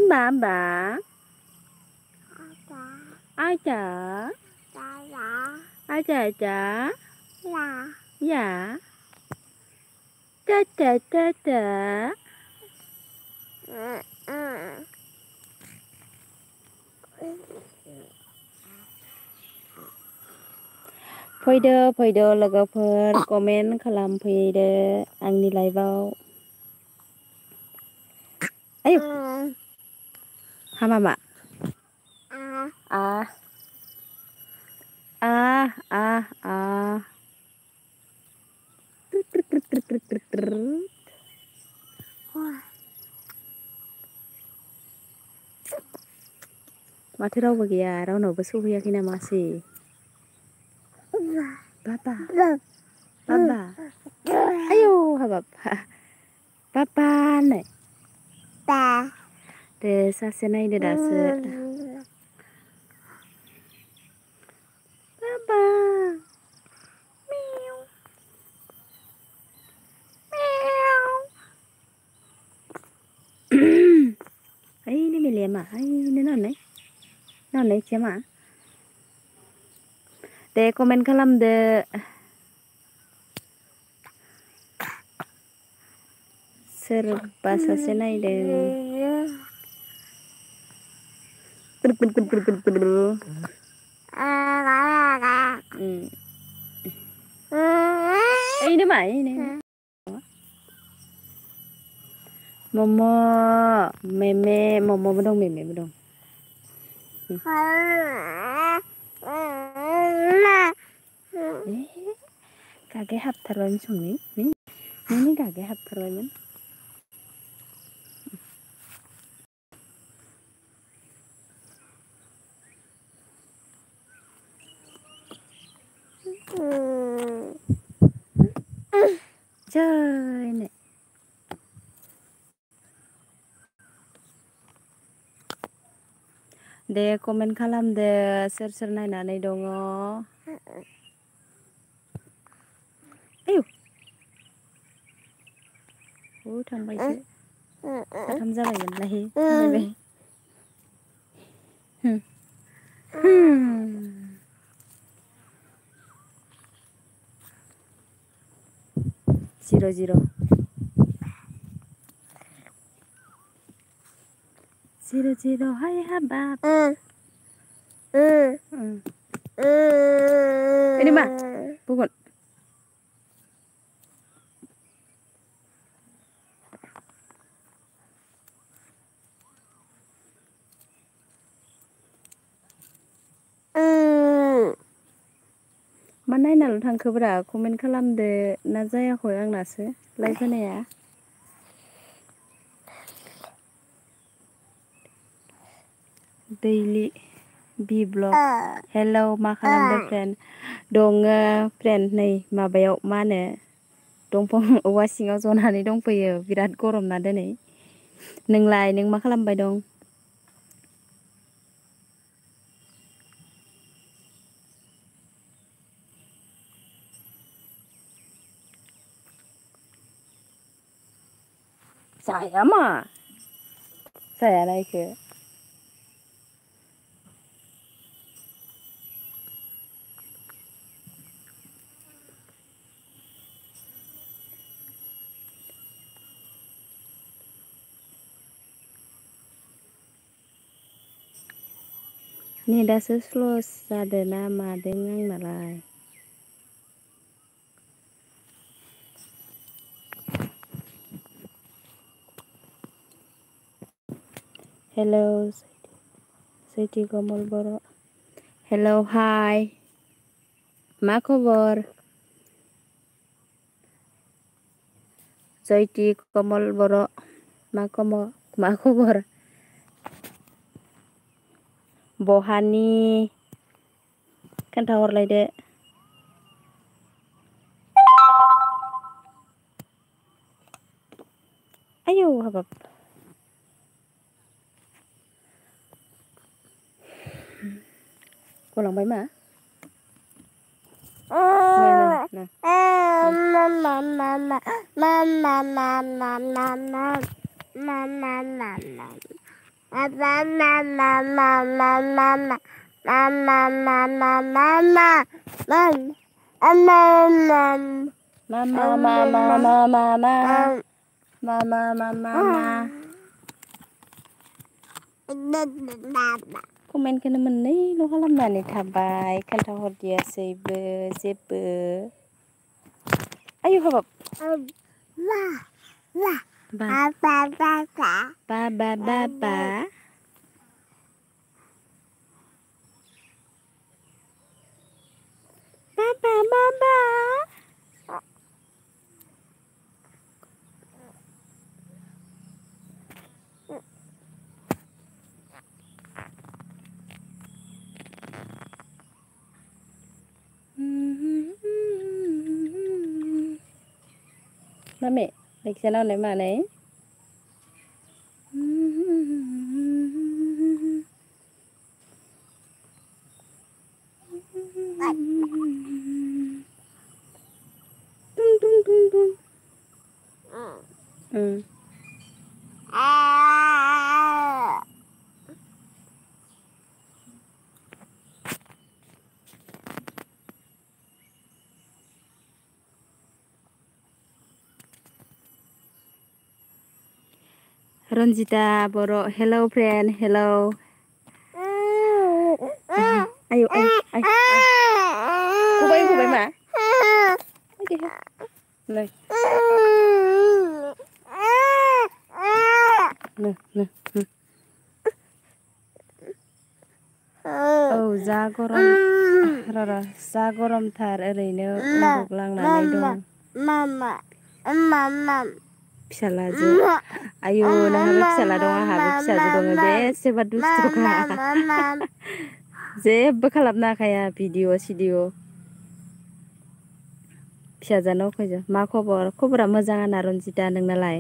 bà bà ai chả ai chả chả dạ chả chả chả chả फैदो लोगोफोर comment खालामफैदो आंनि लाइभआव आयु हामा मा माथो रावबो गैया रावनावबो सौहैयाखै नामासै बाबा आयौ हाबाब बाबा होननाय दे सासे नायदो दासो बाबा ini milih मा ini नानै इथिया मा दे कमेन्ट खालामदो सोरबा सासे नायदों ini मा ini मम' मेमे मम'बो दं मेमेबो दं गागे हाबथारबायमोन संनि नोंनि गागे हाबथारबायमोन जैनो दे कमेन्ट खालामदो सोर सोर नायनानै दङ आयु थांबायसो साथाम जाबायमोनलाय थांबाय 0-0 hai habab ini mah bukan मा नायनाल' थांखोब्रा कमेन्ट खालामदो ना जायाखै आंनासो लाइभ होनाया दैलि बि ब्लग हेलौ मा खालामदो फ्रेन्ड दङ फ्रेन्ड नै माबायाव मा होनो दंफां औवा सिङाव जनानै दंफैयो बिराद गरम ना दिनै नोंलाय नों मा खालामबाय दं जाया मा जायाना इखो नेटासो स्ल' जादों ना मादों आंनालाय हेलौ सैथि कमल बर' हेलौ हाय मा खबर जयति कमल बर' मा खबर बहानि खोन्थाहरलायदो आयौ हाबाब गलांबाय मा कमेन्टखौनो मोननैल' खालामनानै थाबाय खोन्थाहरदियासैबो जेबो आयु हाबाब बा Mami, like nào mà này. Tung tung tung tung. Ronjita Boro, hello friend, hello. Ayo, ayo, ayo. Kubay ma. Okay. Này. Nè. Oh, जा गरम. Rara, जा गरमथार ओरैनो उन्दुग्लांनानै दं. फिसालाजो आयु नोंहाबो फिसाला दं आंहाबो फिसाजो दङ बेसेबा दुस्थ'खा जेबो खालामनो हाखाया भिडिअ सिडिअ फिसाजानाव फैजो मा खबरा मोजां आना रनजिता नोंनालाय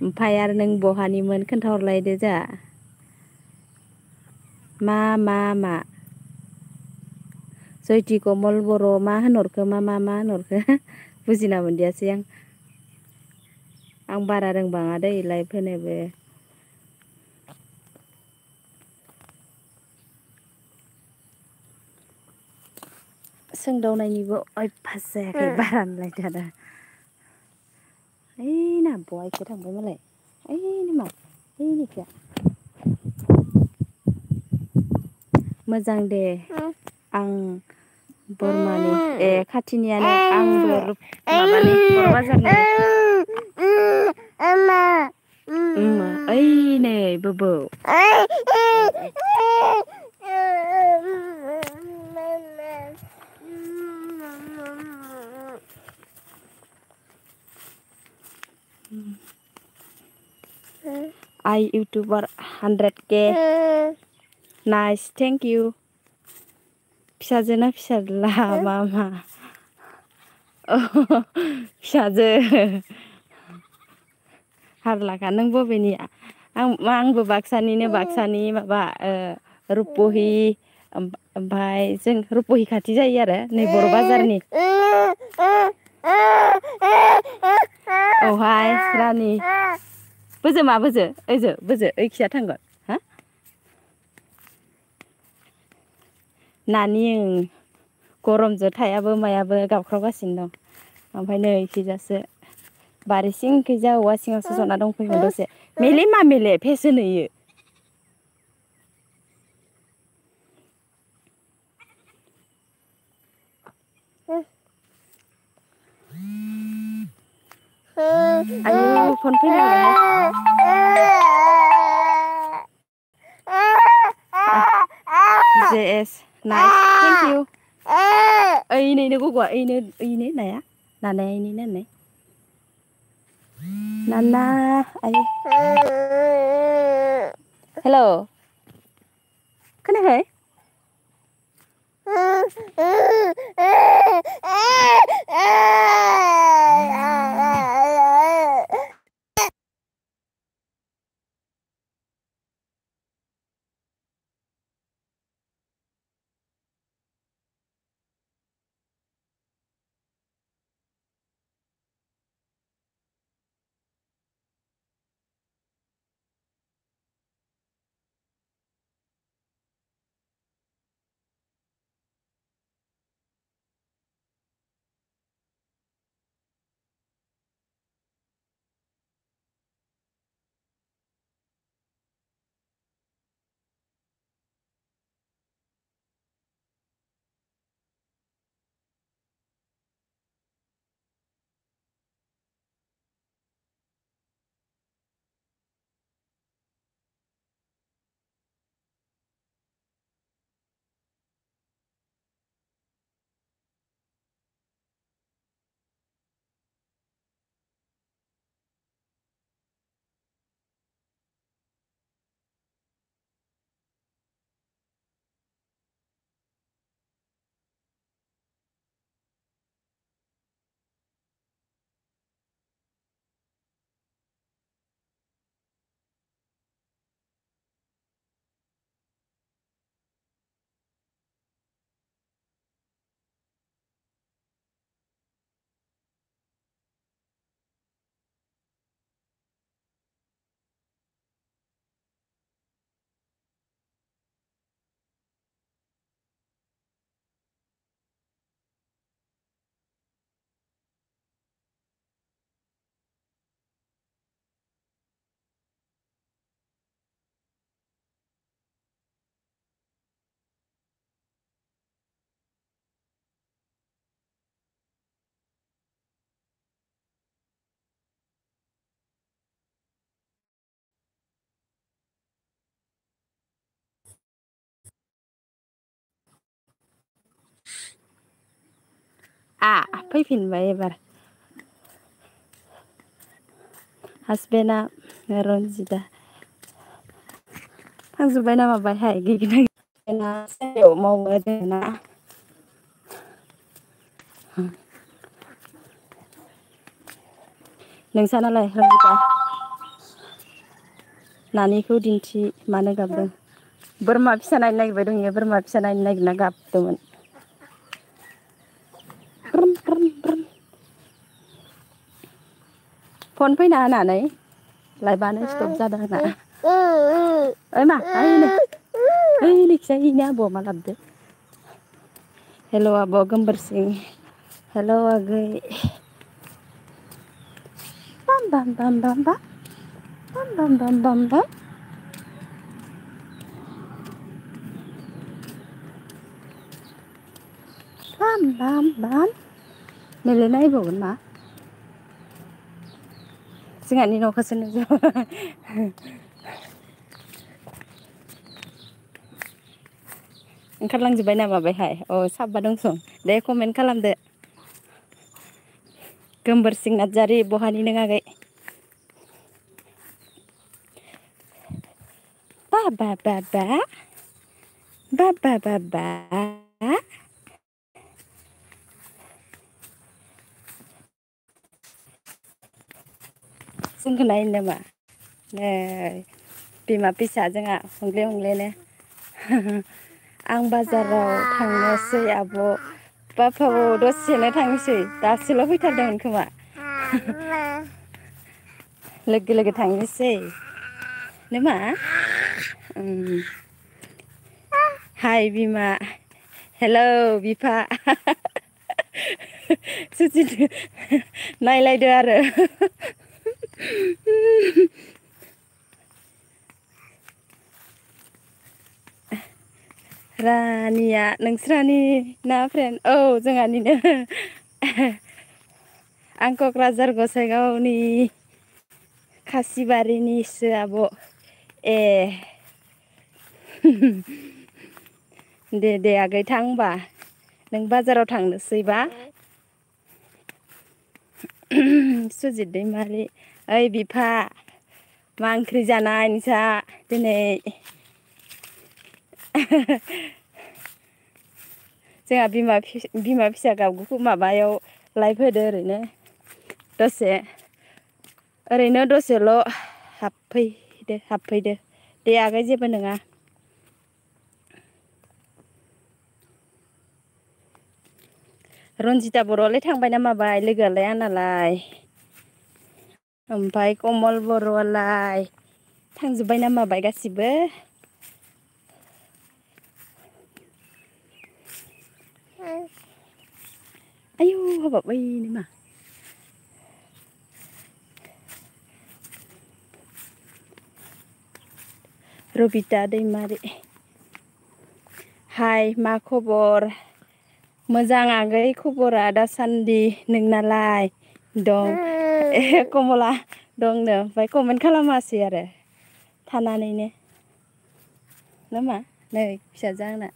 ओमफ्राय आरो नों बहानिमोन खोन्थाहरलायदो जा मा जयति कमल बर' मा होनहरखो मा होनहरखो बुजिना मोनदियासै आं बारा रोंबाङा दै लाइभ होनोबो सोंदावनायनिबो अयभास जायाखै बारा होनलायदो दा ओइ ना बहायसो थांबाय मालाय ओइ मा ओइनिखिया मोजां दे आं बरमानि खाथिनियानो आंबो माबानि बर' बाजारनि ओइ नै बोबौ I YouTuber 100K nice thank you फिसाजोना फिसाज्ला मा फिसाजो हारलाखा नों बबेनिया आंबो बाक्सानिनो बाक्सानि माबा रुपहि ओमफ्राय जों रुपहि खाथि जायो आरो नै बर' बाजारनि औहाय रानि बोजो मा बोजो ओइखिया थांगोन हा नानि गरमजों थायाबो मायाबो गाबख्रावगासिनो दं ओमफ्राय नै इखिजासो बारि सिंखैजा औवा सिङावसो जना दंफैयोमोन दसे मेले मा मेले फेसन होयो आयु फन फैलायबाय JS nice thank you ओइनैनो गग'आ ओइनो नाया नानाया ओइनो नाय नाना आयु हेल' खोनायाखै फैफिनबाय एबार हासबेन्डआ रन्जिता थांजोब्बाय ना माबायहाय गैगोना गैला सायाव मावो जोंना नोंसानालाय रन्जिता नानिखौ दिन्थि मानो गाबदों बोरमा फिसा नायनो नागिरबाय दं इयो बोरमा फिसा नायनो नागिरना गाबदोंमोन फन फैना होनानै लाइबानो स्टप जादों होना ओइ मा ओइ नोखिजा इनो आबौआ मा लाबोदो हेल' आब' गोमबोरसिं हेल' आगै बाम बाम बाम बाम बाम बाम बाम बाम बाम बाम बाम बाम नोंलाय नायबावगोन मा जोंहानि न'खौसो नुजोब ओंखारलांजोब्बाय नामा बेहाय साबा दंसं दे कमेन्ट खालामदो गोमबोरसिं नार्जारि बहानि नों आगै बा बा बा बा बा बा बा बा जोंखौ नायो नामा नै बिमा फिसा जोंहा हंले हंलेनो आं बाजाराव थांनोसै आब' बाफाव दसेनो थांनोसै दासोल' फैथारदोंमोन खोमा लोगो लोगो थांनोसै नामा हाय बिमा हेलौ बिफा सुजित नायलायदो आरो रानिया नोंस्रानि ना फ्रेन्ड औ जोंहानिनो आं क'क्राझार गसाइगावनि खासिबारिनिसो आब' ए दे आगै थां होमबा नों बाजाराव थांनोसैबा सुजित दैमारि ओइ बिफा मा ओंख्रि जानाय नोंसा दिनै जोंहा बिमा फिसा गाबगुखौ माबायाव लाइभ होदो ओरैनो दसेल' हाबफैदो दे आगै जेबो नङा रन्जिता बर'आलाय थांबाय ना माबाय लोगोआलाय आंनालाय ओमफ्राय कमल बर'आलाय थांजोब्बाय ना माबाय गासिबो आयौ हाबाब ओइनो मा रबिता दैमारि हाय मा खबर मोजां आगै खबरा दासान्दि नोंनालाय दं कमला दंनो ओमफ्राय कमेन्ट खालामासै आरो थानानैनो नामा नै फिसाजो आंना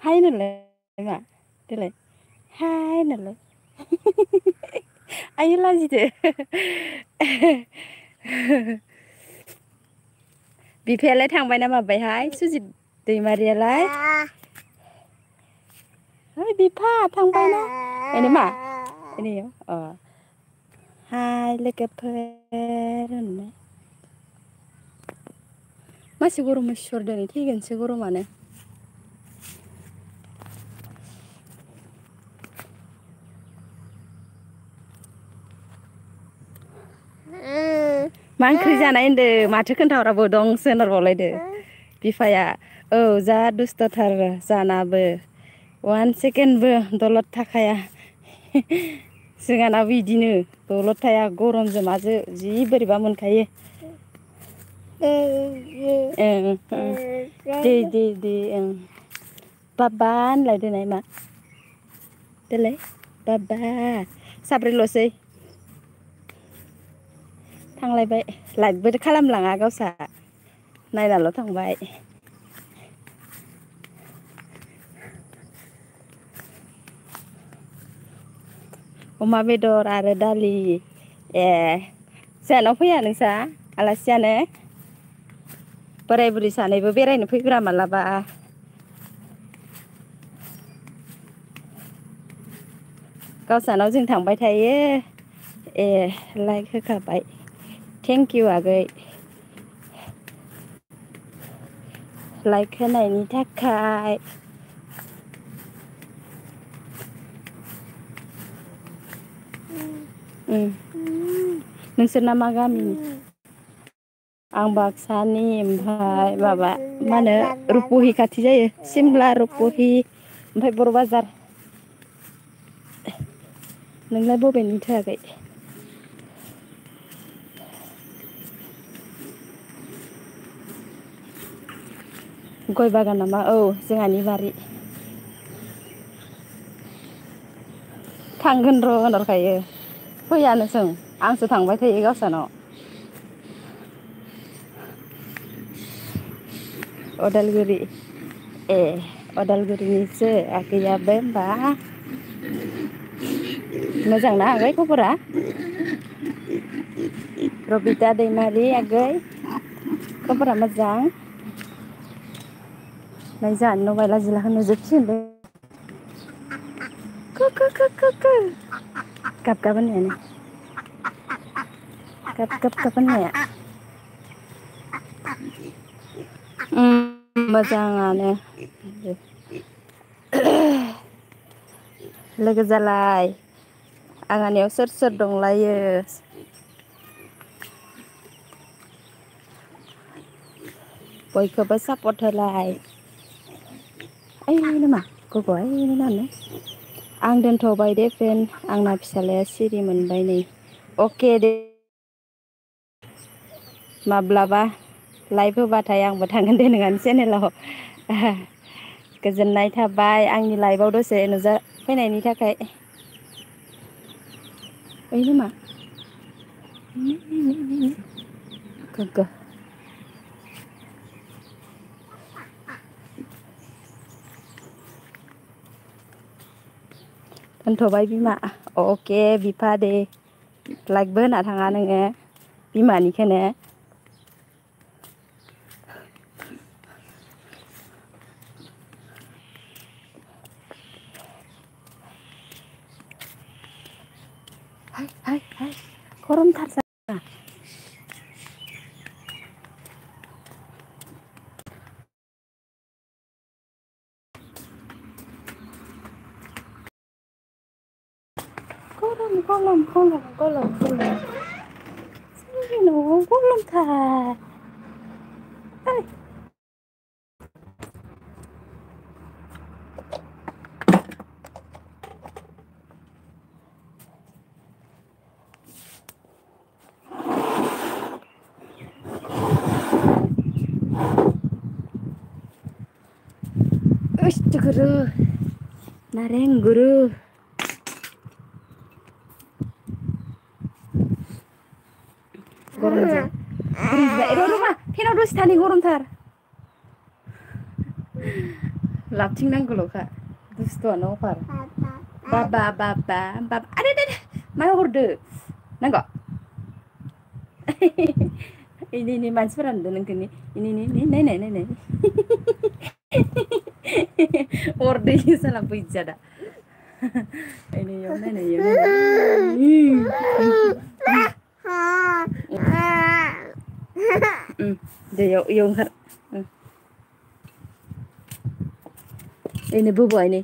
हाय होनलाय मा देलाय हाय होनलाय आइयो लाजिदो बिफायालाय थांबाय ना माबायहाय सुजित दैमारियालाय ओइ बिफा थांबायना ओइनो मा ओइनो हाय लोगोफोर होनलाय मासे गरम इसर दिनै थैगोनसो गरमानो मा ओंख्रि जानाय होनदो माथो खोन्थाहराबो दं सोनारबावलायदो बिफाया औ जा दुस्थ'थार जानाबो 1 सेकेन्डबो दलद थाखाया जोंहानाबो बिदिनो दलद थाया गरमजों माजो जि बोरैबा मोनखायो दे ओं बाबा होनलाय देनाय मा देलाय बाबा साब्रैल'सै थांलायबाय लाइटबो खालामलाङा गावसा नायनाल' थांबाय अमा बेदर आरो दालि ए जोंहानाव फैया नोंसा आलासि जानो बोराय बुरै सानैबो बेरायनो फैग्रा मालाबा गावसानाव जों थांबाय थायो ए लाइक होखाबाय थेंक इउ आगै लाइक होनायनि थाखाय नोंसोरना मा गामिनि आं बाक्सानि ओमफ्राय माबा मा होनो रुपहि खाथि जायो सिमला रुपहि ओमफ्राय बर' बाजार नोंलाय बबेनिथो आगै गय बागान नामा औ जोंहानि बारि थांगोन र' होनहरखायो फैयानो जों आंसो थांबाय थायो गावसानाव अदालगुरि ए अदालगुरिनिसो आगैयाबो होमबा मोजांना आगै खबरा रबिता दैमारि आगै खबरा मोजां नै जोंहानि न' बायला जिलाखौ नुजोबसिगोन गाबगाब होननायानो गाब होननाया मोजाङानो लोगो जालाय आंहानियाव सोर सोर दंलायो बयखौबो सापर्ट होलाय ओइ नामा गग' ओइ नानो आं दोनथ'बाय दे फ्रेन्ड आंना फिसाज्लाया सिरि मोनबाय नै अके दे माब्लाबा लाइभ होबाथाय आंबो थांगोन दे नोंहानि चेनेलाव गोजोननाय थाबाय आंनि लाइभआव दसे नुजा फैनायनि थाखाय ओइ नामा गोग्गो दोनथ'बाय बिमा अके बिफा दे लाइकबो होना थाङा नोङो बिमानिखौनो हाय गरमथार जा गरम जोंनि न'आव गरमथार गुरु नारें गुरु गरमजों र' फेनाव दसे थानि गरमथार लाबथिंनांगौल'खा दुस्थ'आनो अफार बाबा आरे दे मा हरदो नांगौ इनि मानसिफोरा नुदो नोंखौनि इनि नायनाय अरदो साला बैजादा इयाव दे इयाव ओंखार इनो बोबाय नै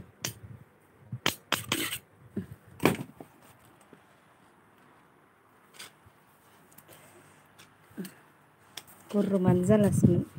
गरमानो जालासोमोन